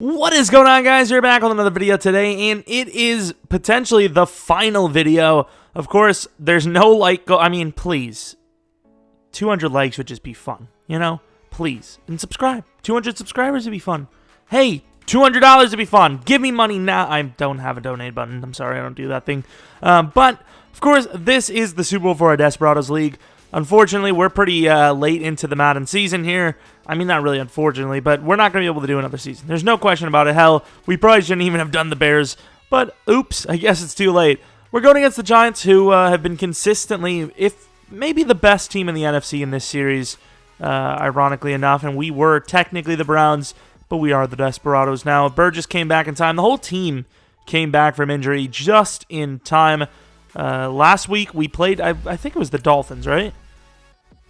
What is going on, guys? You're back with another video today, and it is potentially the final video. Of course, there's no like goal. I mean, please. 200 likes would just be fun, you know? Please. And subscribe. 200 subscribers would be fun. Hey, $200 would be fun. Give me money now. I don't have a donate button. I'm sorry, I don't do that thing. But, of course, this is the Super Bowl for our Desperados League. Unfortunately, we're pretty late into the Madden season here. I mean, not really unfortunately, but we're not going to be able to do another season. There's no question about it. Hell, we probably shouldn't even have done the Bears, but oops, I guess it's too late. We're going against the Giants, who have been consistently, if maybe the best team in the NFC in this series, ironically enough, and we were technically the Browns, but we are the Desperados now. Burgess came back in time. The whole team came back from injury just in time. Last week, we played, I think it was the Dolphins, right?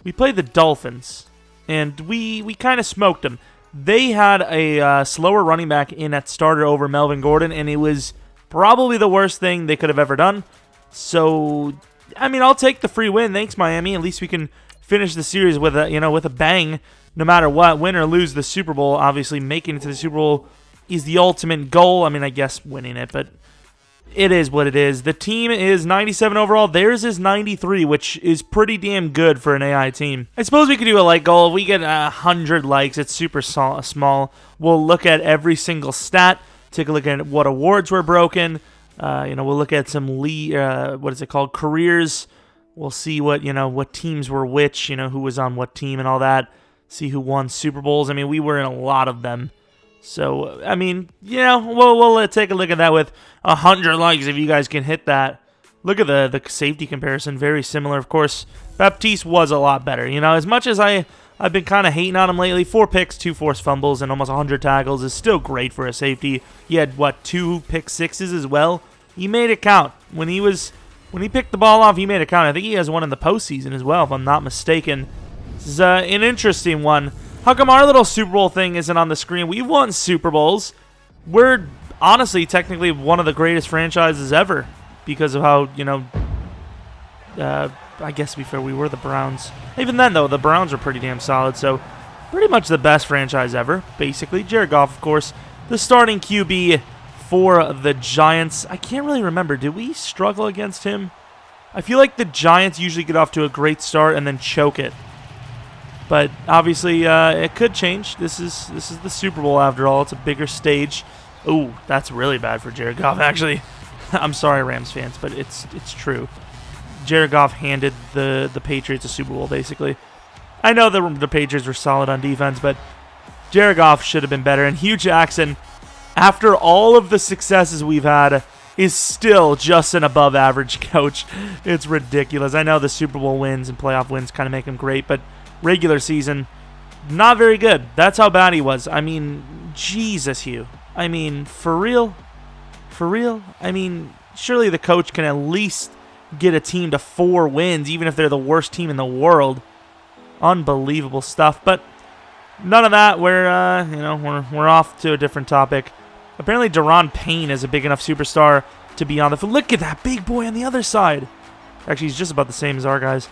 We played the Dolphins, and we kind of smoked them. They had a slower running back in at starter over Melvin Gordon, and it was probably the worst thing they could have ever done. So, I mean, I'll take the free win. Thanks, Miami. At least we can finish the series with a bang, no matter what. Win or lose the Super Bowl, obviously making it to the Super Bowl is the ultimate goal. I mean, I guess winning it, but it is what it is. The team is 97 overall. Theirs is 93, which is pretty damn good for an AI team. I suppose we could do a like goal. If we get 100 likes, it's super small. We'll look at every single stat. Take a look at what awards were broken. We'll look at some careers. We'll see what teams were which. Who was on what team and all that. See who won Super Bowls. I mean, we were in a lot of them. So, I mean, we'll take a look at that with 100 likes if you guys can hit that. Look at the safety comparison. Very similar. Of course, Baptiste was a lot better. As much as I've been kind of hating on him lately, 4 picks, 2 forced fumbles, and almost 100 tackles is still great for a safety. He had, 2 pick sixes as well? He made it count. When he picked the ball off, he made it count. I think he has one in the postseason as well, if I'm not mistaken. This is an interesting one. How come our little Super Bowl thing isn't on the screen? We've won Super Bowls. We're honestly technically one of the greatest franchises ever because of how, I guess to be fair, we were the Browns. Even then, though, the Browns are pretty damn solid, so pretty much the best franchise ever, basically. Jared Goff, of course, the starting QB for the Giants. I can't really remember. Did we struggle against him? I feel like the Giants usually get off to a great start and then choke it. But obviously, it could change. This is the Super Bowl after all. It's a bigger stage. Ooh, that's really bad for Jared Goff. Actually, I'm sorry, Rams fans, but it's true. Jared Goff handed the Patriots a Super Bowl, basically. I know the Patriots were solid on defense, but Jared Goff should have been better. And Hugh Jackson, after all of the successes we've had, is still just an above-average coach. It's ridiculous. I know the Super Bowl wins and playoff wins kind of make him great, but regular season, not very good. That's how bad he was. I mean, Jesus, Hugh. I mean, for real? For real? I mean, surely the coach can at least get a team to 4 wins, even if they're the worst team in the world. Unbelievable stuff. But none of that. We're off to a different topic. Apparently, Deron Payne is a big enough superstar to be on the field. Look at that big boy on the other side. Actually, he's just about the same as our guys.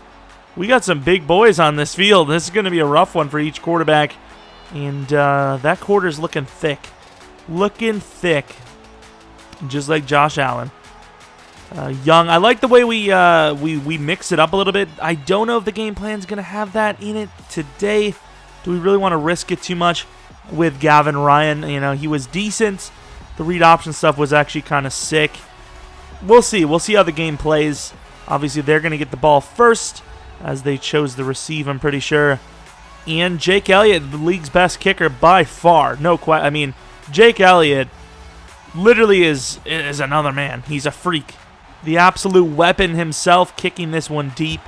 We got some big boys on this field. This is going to be a rough one for each quarterback. And that quarter's looking thick. Looking thick. Just like Josh Allen. Young. I like the way we mix it up a little bit. I don't know if the game plan's going to have that in it today. Do we really want to risk it too much with Gavin Ryan? He was decent. The read option stuff was actually kind of sick. We'll see. We'll see how the game plays. Obviously, they're going to get the ball first, as they chose to receive, I'm pretty sure. And Jake Elliott, the league's best kicker by far. No question. I mean, Jake Elliott literally is another man. He's a freak. The absolute weapon himself, kicking this one deep.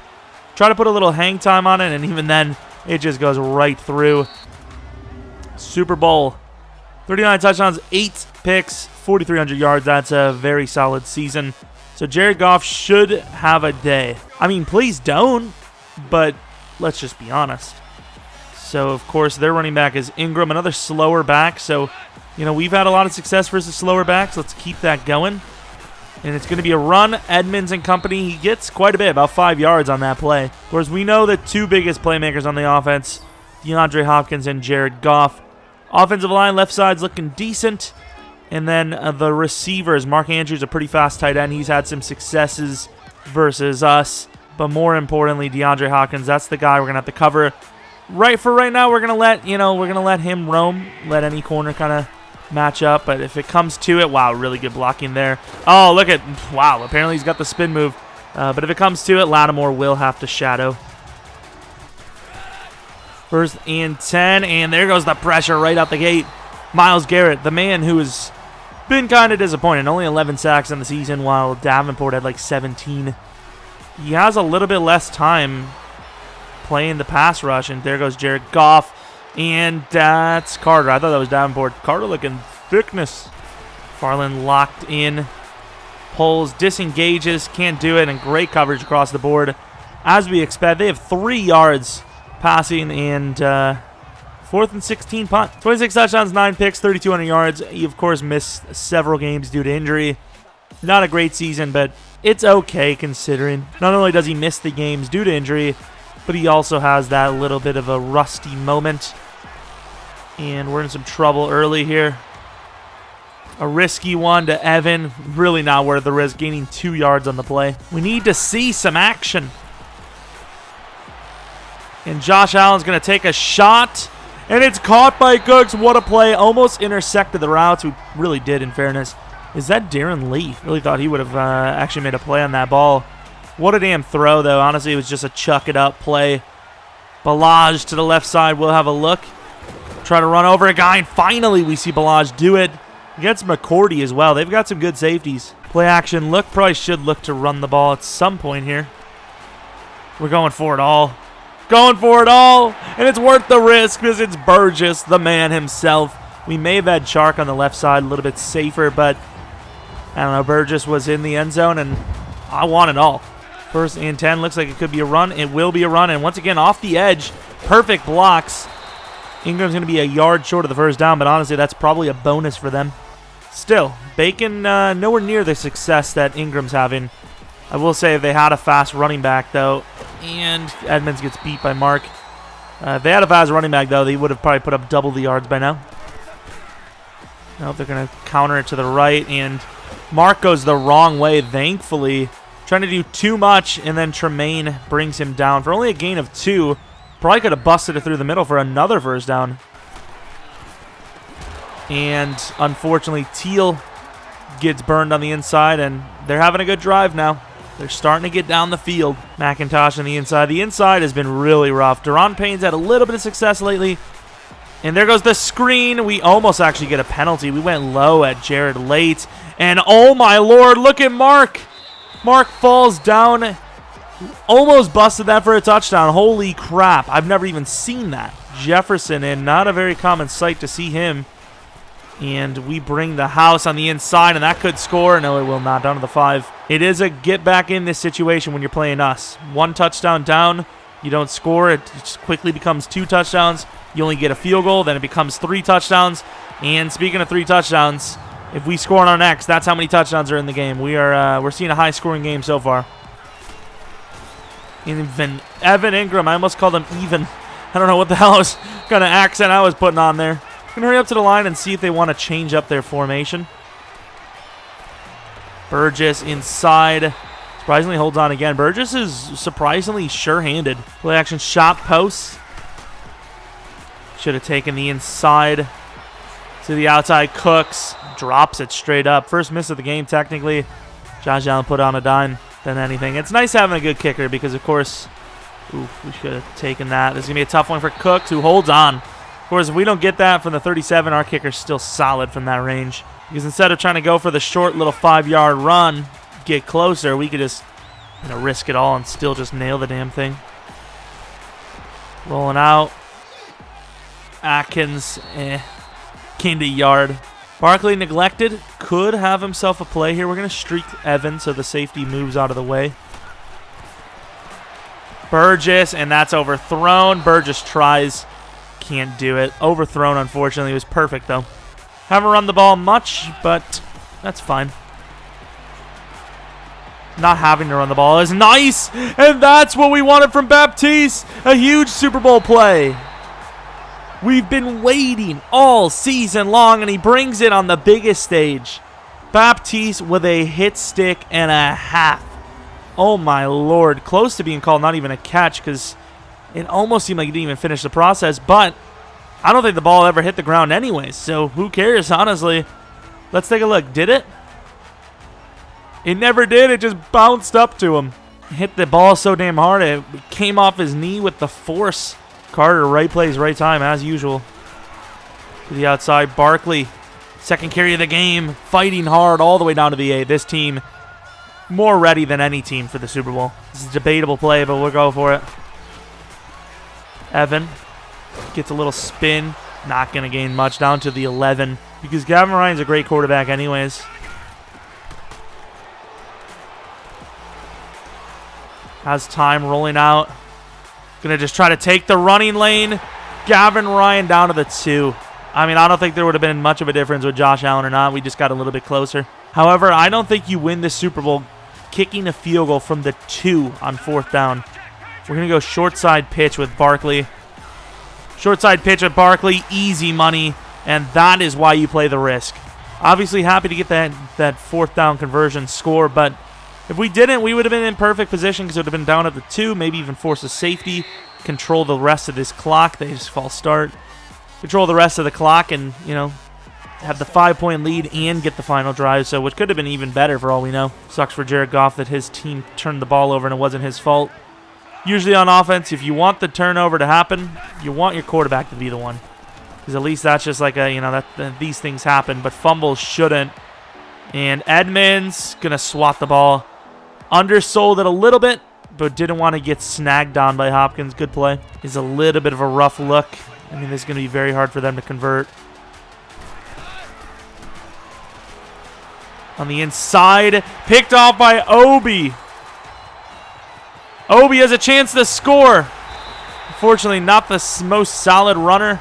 Try to put a little hang time on it, and even then, it just goes right through. Super Bowl. 39 touchdowns, 8 picks, 4,300 yards. That's a very solid season. So Jared Goff should have a day. I mean, please don't, but let's just be honest. So, of course, their running back is Ingram, another slower back. So, we've had a lot of success versus slower backs. Let's keep that going. And it's going to be a run. Edmonds and company, he gets quite a bit, about 5 yards on that play. Of course, we know the 2 biggest playmakers on the offense, DeAndre Hopkins and Jared Goff. Offensive line, left side's looking decent. And then the receivers, Mark Andrews, a pretty fast tight end. He's had some successes versus us. But more importantly, DeAndre Hopkins, that's the guy we're going to have to cover. Right now, we're going to let him roam, let any corner kind of match up. But if it comes to it, wow, really good blocking there. Oh, look at, wow, apparently he's got the spin move. But if it comes to it, Lattimore will have to shadow. 1st and 10, and there goes the pressure right out the gate. Myles Garrett, the man who has been kind of disappointing. Only 11 sacks in the season, while Davenport had like 17. He has a little bit less time playing the pass rush, and there goes Jared Goff, and that's Carter. I thought that was Davenport. Carter looking thickness. Farland locked in, pulls, disengages, can't do it, and great coverage across the board. As we expect, they have 3 yards passing, and 4th and 16 punt. 26 touchdowns, 9 picks, 3,200 yards. He, of course, missed several games due to injury. Not a great season, but it's okay considering. Not only does he miss the games due to injury, but he also has that little bit of a rusty moment. And we're in some trouble early here. A risky one to Evan. Really not worth the risk, gaining 2 yards on the play. We need to see some action. And Josh Allen's going to take a shot. And it's caught by Cooks. What a play. Almost intersected the routes. We really did, in fairness. Is that Darren Lee? Really thought he would have actually made a play on that ball. What a damn throw, though. Honestly, it was just a chuck-it-up play. Balaj to the left side. We'll have a look. Try to run over a guy. And finally, we see Balaj do it. Against McCourty as well. They've got some good safeties. Play action look. Probably should look to run the ball at some point here. We're going for it all. Going for it all. And it's worth the risk because it's Burgess, the man himself. We may have had Chark on the left side a little bit safer, but I don't know. Burgess was in the end zone, and I want it all. 1st and 10. Looks like it could be a run. It will be a run. And once again, off the edge. Perfect blocks. Ingram's going to be a yard short of the 1st down, but honestly, that's probably a bonus for them. Still, Bacon nowhere near the success that Ingram's having. I will say if they had a fast running back, though, and Edmonds gets beat by Mark. If they had a fast running back, though, they would have probably put up double the yards by now. Nope, they're going to counter it to the right, and Mark goes the wrong way, thankfully. Trying to do too much, and then Tremaine brings him down for only a gain of 2. Probably could have busted it through the middle for another 1st down. And unfortunately, Teal gets burned on the inside, and they're having a good drive now. They're starting to get down the field. McIntosh on the inside. The inside has been really rough. Deron Payne's had a little bit of success lately. And there goes the screen. We almost actually get a penalty. We went low at Jared late. And oh my lord, look at Mark. Mark falls down. Almost busted that for a touchdown. Holy crap. I've never even seen that. Jefferson in. Not a very common sight to see him. And we bring the house on the inside, and that could score. No, it will not. Down to the 5. It is a get back in this situation when you're playing us. 1 touchdown down. You don't score. It just quickly becomes 2 touchdowns. You only get a field goal. Then it becomes 3 touchdowns. And speaking of 3 touchdowns, if we score on our next, that's how many touchdowns are in the game. We're seeing a high-scoring game so far. Even Evan Ingram. I almost called him even. I don't know what the hell kind of accent I was putting on there. Going to hurry up to the line and see if they want to change up their formation. Burgess inside. Surprisingly holds on again. Burgess is surprisingly sure-handed. Play action shot post. Should have taken the inside to the outside. Cooks drops it straight up. First miss of the game technically. Josh Allen put on a dime than anything. It's nice having a good kicker because, of course, we should have taken that. This is going to be a tough one for Cooks, who holds on. Of course, if we don't get that from the 37, our kicker's still solid from that range. Because instead of trying to go for the short little 5-yard run, get closer, we could just risk it all and still just nail the damn thing. Rolling out. Atkins, gained a yard. Barkley neglected. Could have himself a play here. We're going to streak Evan so the safety moves out of the way. Burgess, and that's overthrown. Burgess tries. Can't do it. Overthrown, unfortunately. It was perfect, though. Haven't run the ball much, but that's fine. Not having to run the ball is nice, and that's what we wanted from Baptiste. A huge Super Bowl play. We've been waiting all season long, and he brings it on the biggest stage. Baptiste with a hit stick and a half. Oh, my Lord. Close to being called not even a catch because it almost seemed like he didn't even finish the process, but I don't think the ball ever hit the ground anyways, so who cares, honestly. Let's take a look. Did it? It never did. It just bounced up to him. Hit the ball so damn hard, it came off his knee with the force. Carter, right place, right time, as usual. To the outside, Barkley, second carry of the game, fighting hard all the way down to the A. This team more ready than any team for the Super Bowl. This is a debatable play, but we'll go for it. Evan gets a little spin, not going to gain much, down to the 11, because Gavin Ryan's a great quarterback anyways. Has time rolling out. Going to just try to take the running lane. Gavin Ryan down to the 2. I mean, I don't think there would have been much of a difference with Josh Allen or not. We just got a little bit closer. However, I don't think you win the Super Bowl kicking a field goal from the 2 on 4th down. We're going to go short side pitch with Barkley. Short side pitch with Barkley, easy money, and that is why you play the risk. Obviously happy to get that 4th down conversion score, but if we didn't, we would have been in perfect position because it would have been down at the 2, maybe even force a safety, control the rest of this clock. They just false start. Control the rest of the clock and, you know, have the 5-point lead and get the final drive, so which could have been even better for all we know. Sucks for Jared Goff that his team turned the ball over and it wasn't his fault. Usually on offense, if you want the turnover to happen, you want your quarterback to be the one. Because at least that's just like a, you know, that these things happen, but fumbles shouldn't. And Edmonds going to swat the ball. Undersold it a little bit, but didn't want to get snagged on by Hopkins. Good play. Is a little bit of a rough look. I mean, this is going to be very hard for them to convert. On the inside, picked off by Obi. Obi has a chance to score. Unfortunately, not the most solid runner.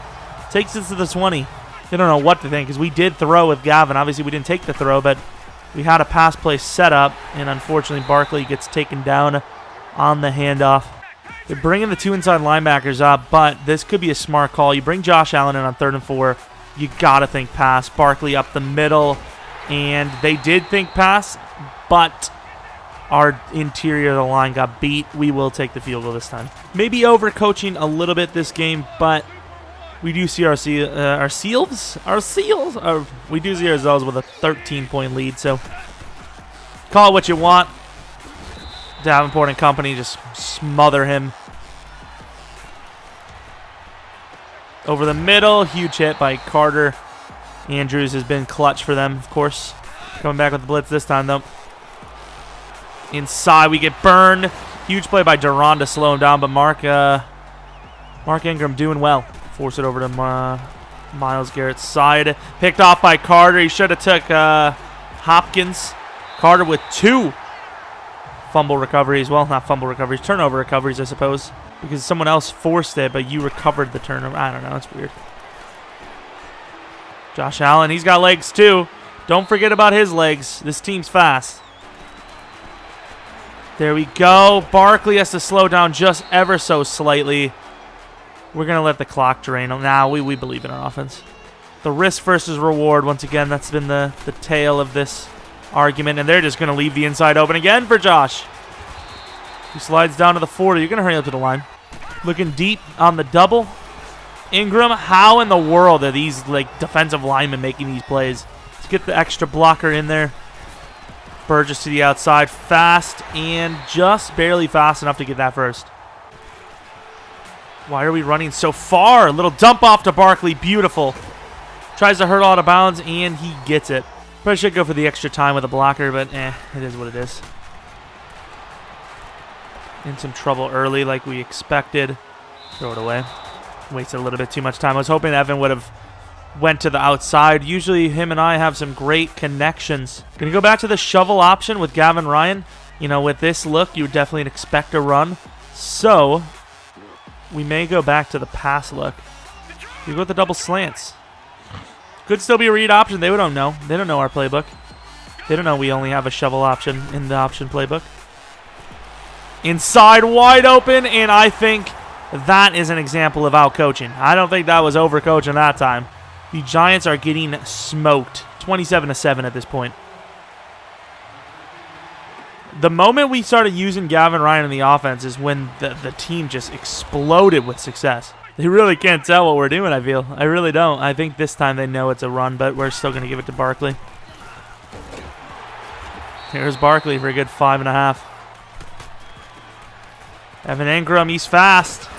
Takes it to the 20. They don't know what to think because we did throw with Gavin. Obviously, we didn't take the throw, but we had a pass play set up, and unfortunately, Barkley gets taken down on the handoff. They're bringing the 2 inside linebackers up, but this could be a smart call. You bring Josh Allen in on 3rd and 4. You got to think pass. Barkley up the middle, and they did think pass, but our interior of the line got beat. We will take the field goal this time. Maybe overcoaching a little bit this game, but we do see we do see ourselves with a 13-point lead, so call it what you want. Davenport and company just smother him. Over the middle, huge hit by Carter. Andrews has been clutch for them, of course. Coming back with the blitz this time, though. Inside, we get burned. Huge play by Duran to slow him down, but Mark Ingram doing well. Force it over to Myles Garrett's side. Picked off by Carter. He should have took Hopkins. Carter with 2 fumble recoveries. Well, not fumble recoveries. Turnover recoveries, I suppose. Because someone else forced it, but you recovered the turnover. I don't know. It's weird. Josh Allen, he's got legs too. Don't forget about his legs. This team's fast. There we go. Barkley has to slow down just ever so slightly. We're going to let the clock drain. Now we believe in our offense. The risk versus reward, once again, that's been the tail of this argument. And they're just going to leave the inside open again for Josh. He slides down to the 40. You're going to hurry up to the line. Looking deep on the double. Ingram, how in the world are these defensive linemen making these plays? Let's get the extra blocker in there. Burgess to the outside. Fast and just barely fast enough to get that first. Why are we running so far? A little dump off to Barkley. Beautiful. Tries to hurdle out of bounds, and he gets it. Probably should go for the extra time with a blocker, but it is what it is. In some trouble early like we expected. Throw it away. Wasted a little bit too much time. I was hoping Evan would have went to the outside. Usually him and I have some great connections. Going to go back to the shovel option with Gavin Ryan. You know, with this look, you would definitely expect a run. So we may go back to the pass look. We go with the double slants. Could still be a read option. They don't know. They don't know our playbook. They don't know we only have a shovel option in the option playbook. Inside, wide open, and I think that is an example of out-coaching. I don't think that was overcoaching that time. The Giants are getting smoked. 27-7 at this point. The moment we started using Gavin Ryan in the offense is when the team just exploded with success. They really can't tell what we're doing, I feel. I really don't. I think this time they know it's a run, but we're still going to give it to Barkley. Here's Barkley for a good 5.5. Evan Engram, he's fast.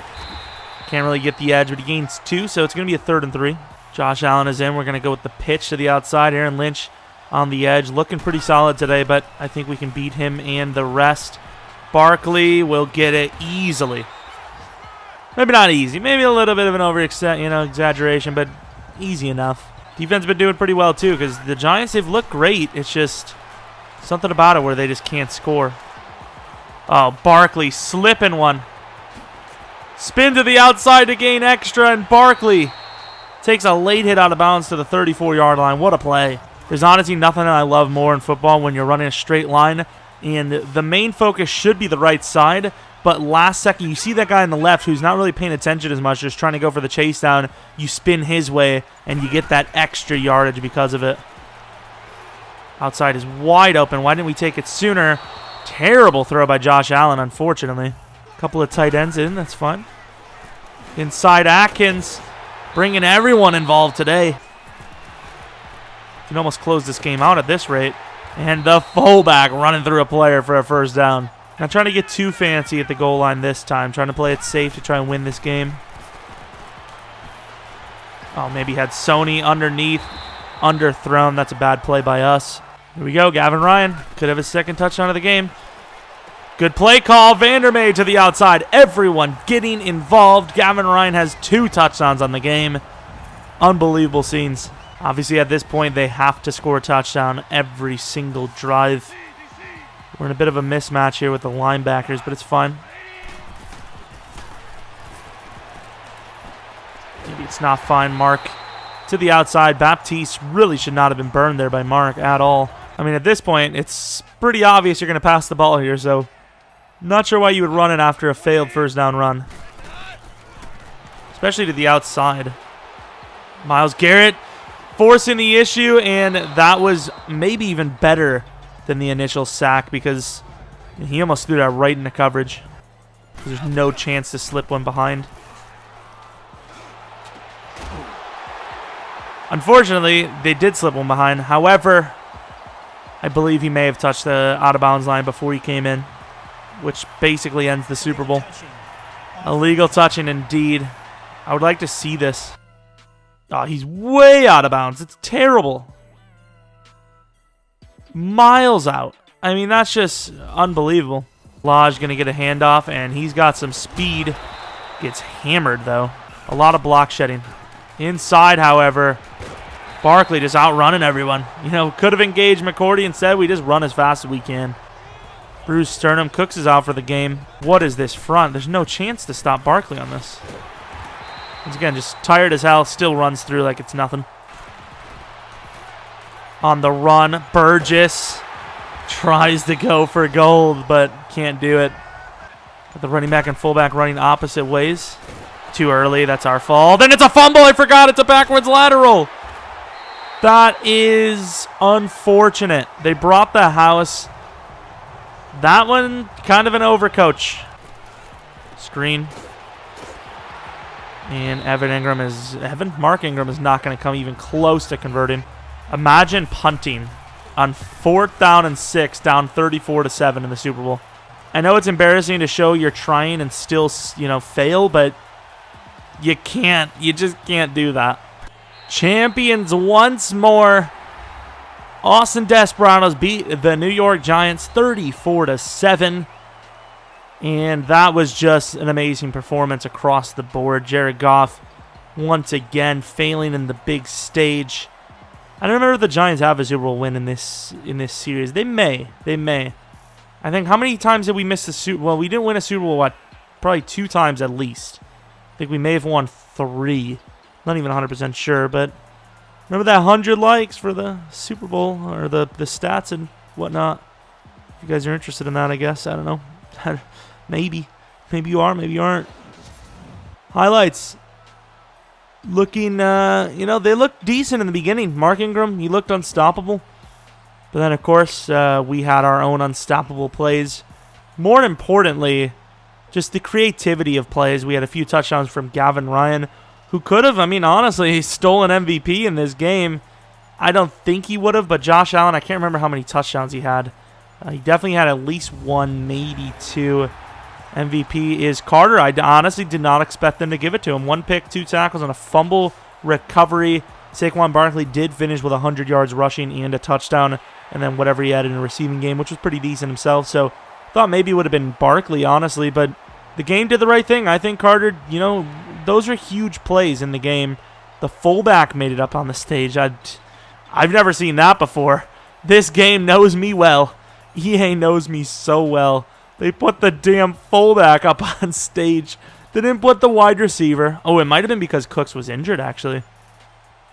Can't really get the edge, but he gains 2, so it's going to be a 3rd and 3. Josh Allen is in. We're going to go with the pitch to the outside. Aaron Lynch on the edge. Looking pretty solid today, but I think we can beat him and the rest. Barkley will get it easily. Maybe not easy. Maybe a little bit of an exaggeration, but easy enough. Defense been doing pretty well, too, because the Giants, they've looked great. It's just something about it where they just can't score. Oh, Barkley slipping one. Spin to the outside to gain extra, and Barkley takes a late hit out of bounds to the 34-yard line. What a play. There's honestly nothing that I love more in football when you're running a straight line, and the main focus should be the right side, but last second you see that guy on the left who's not really paying attention as much, just trying to go for the chase down. You spin his way, and you get that extra yardage because of it. Outside is wide open. Why didn't we take it sooner? Terrible throw by Josh Allen, unfortunately. Couple of tight ends in, that's fine. Inside Atkins, bringing everyone involved today. Can almost close this game out at this rate. And the fullback running through a player for a first down. Not trying to get too fancy at the goal line this time. Trying to play it safe to try and win this game. Oh, maybe had Sony underneath. Underthrown. That's a bad play by us. Here we go. Gavin Ryan could have his second touchdown of the game. Good play call. Vandermeer to the outside. Everyone getting involved. Gavin Ryan has 2 touchdowns on the game. Unbelievable scenes. Obviously, at this point, they have to score a touchdown every single drive. We're in a bit of a mismatch here with the linebackers, but it's fine. Maybe it's not fine. Mark to the outside. Baptiste really should not have been burned there by Mark at all. I mean, at this point, it's pretty obvious you're going to pass the ball here, so not sure why you would run it after a failed first down run. Especially to the outside. Myles Garrett forcing the issue, and that was maybe even better than the initial sack because he almost threw that right into coverage. There's no chance to slip one behind. Unfortunately, they did slip one behind. However, I believe he may have touched the out-of-bounds line before he came in, which basically ends the Super Bowl. Illegal touching indeed. I would like to see this. Oh, he's way out of bounds. It's terrible. Miles out. I mean, that's just unbelievable. Lodge going to get a handoff, and he's got some speed. Gets hammered, though. A lot of block shedding. Inside, however, Barkley just outrunning everyone. You know, could have engaged McCourty. Instead, we just run as fast as we can. Bruce Sternum. Cooks is out for the game. What is this front? There's no chance to stop Barkley on this. Once again, just tired as hell. Still runs through like it's nothing. On the run, Burgess tries to go for gold, but can't do it. Got the running back and fullback running opposite ways. Too early. That's our fault. Then it's a fumble. I forgot. It's a backwards lateral. That is unfortunate. They brought the house. That one, kind of an overcoach. Screen. And Mark Ingram is not going to come even close to converting. Imagine punting on 4th down and 6, down 34-7 in the Super Bowl. I know it's embarrassing to show you're trying and still, fail, but you can't. You just can't do that. Champions once more. Austin Desperados beat the New York Giants 34-7. And that was just an amazing performance across the board. Jared Goff, once again, failing in the big stage. I don't remember if the Giants have a Super Bowl win in this series. They may. I think, how many times did we miss the Super Bowl? Well, we didn't win a Super Bowl, probably 2 times at least. I think we may have won 3. Not even 100% sure, but remember that 100 likes for the Super Bowl, or the stats and whatnot. If you guys are interested in that, I guess. I don't know. Maybe. Maybe you are, maybe you aren't. Highlights. Looking, they looked decent in the beginning. Mark Ingram, he looked unstoppable. But then, of course, we had our own unstoppable plays. More importantly, just the creativity of plays. We had a few touchdowns from Gavin Ryan, who could have, honestly, stolen MVP in this game. I don't think he would have, but Josh Allen, I can't remember how many touchdowns he had. He definitely had at least one, maybe two. MVP is Carter. I honestly did not expect them to give it to him. 1 pick, 2 tackles, and a fumble recovery. Saquon Barkley did finish with 100 yards rushing and a touchdown, and then whatever he had in a receiving game, which was pretty decent himself. So thought maybe it would have been Barkley, honestly, but the game did the right thing. I think Carter, those are huge plays in the game. The fullback made it up on the stage. I've never seen that before. This game knows me well. EA knows me so well. They put the damn fullback up on stage. They didn't put the wide receiver. Oh, it might have been because Cooks was injured, actually.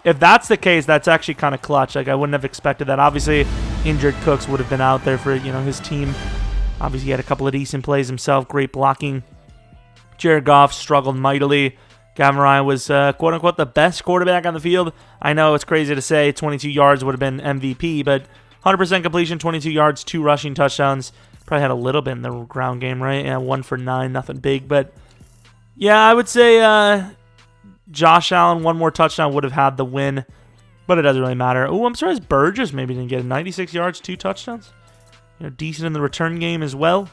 If that's the case, that's actually kind of clutch. Like, I wouldn't have expected that. Obviously, injured Cooks would have been out there for, his team. Obviously, he had a couple of decent plays himself. Great blocking. Jared Goff struggled mightily. Gavin Ryan was, quote-unquote, the best quarterback on the field. I know it's crazy to say 22 yards would have been MVP, but 100% completion, 22 yards, 2 rushing touchdowns. Probably had a little bit in the ground game, right? Yeah, 1 for 9, nothing big. But, yeah, I would say Josh Allen, 1 more touchdown would have had the win. But it doesn't really matter. Oh, I'm surprised Burgess maybe didn't get it. 96 yards, 2 touchdowns. Decent in the return game as well.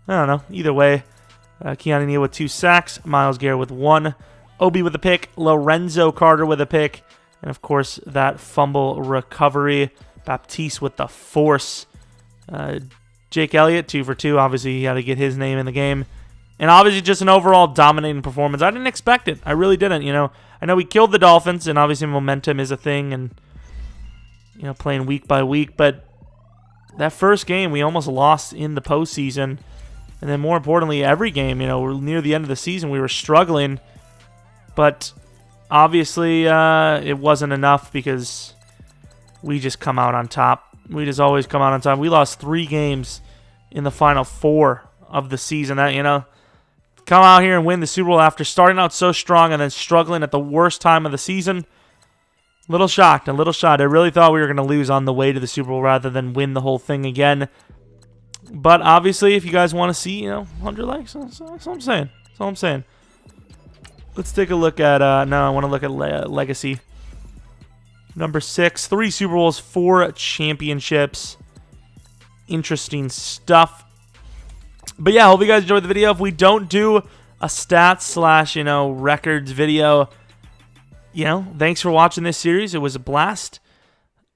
I don't know. Either way, Keanu Neal with 2 sacks. Myles Garrett with 1. Obi with a pick. Lorenzo Carter with a pick. And, of course, that fumble recovery. Baptiste with the force. Jake Elliott, 2 for 2. Obviously, he had to get his name in the game. And obviously, just an overall dominating performance. I didn't expect it. I really didn't. I know we killed the Dolphins, and obviously momentum is a thing, and, playing week by week. But that first game, we almost lost in the postseason. And then more importantly, every game, we're near the end of the season, we were struggling. But obviously, it wasn't enough because we just come out on top. We just always come out on top. We lost 3 games in the final 4 of the season. That, come out here and win the Super Bowl after starting out so strong and then struggling at the worst time of the season. A little shocked. I really thought we were going to lose on the way to the Super Bowl rather than win the whole thing again. But obviously, if you guys want to see, 100 likes, that's all I'm saying. That's all I'm saying. Let's take a look at, no, I want to look at Legacy. Number 6, 3 Super Bowls, 4 championships. Interesting stuff. But yeah, hope you guys enjoyed the video. If we don't do a stats / records video, thanks for watching this series. It was a blast.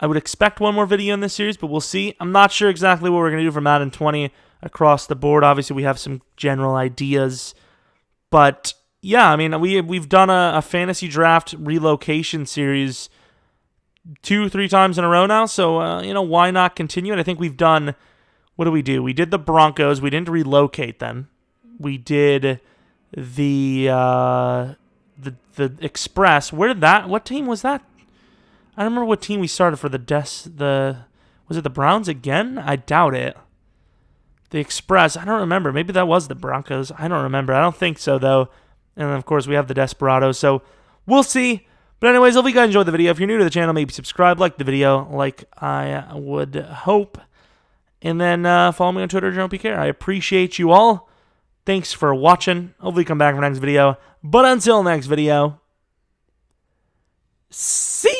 I would expect 1 more video in this series, but we'll see. I'm not sure exactly what we're going to do for Madden 20 across the board. Obviously, we have some general ideas. But yeah, we've done a fantasy draft relocation series 2-3 times in a row now. So, why not continue it? I think we've done... What do? We did the Broncos. We didn't relocate them. We did the Express. What team was that? I don't remember what team we started for was it the Browns again? I doubt it. The Express. I don't remember. Maybe that was the Broncos. I don't remember. I don't think so, though. And then, of course, we have the Desperados. So we'll see. But anyways, hope you guys enjoyed the video. If you're new to the channel, maybe subscribe, like the video, like I would hope. And then follow me on Twitter, Jeromepkr. I appreciate you all. Thanks for watching. Hopefully come back for the next video. But until next video, see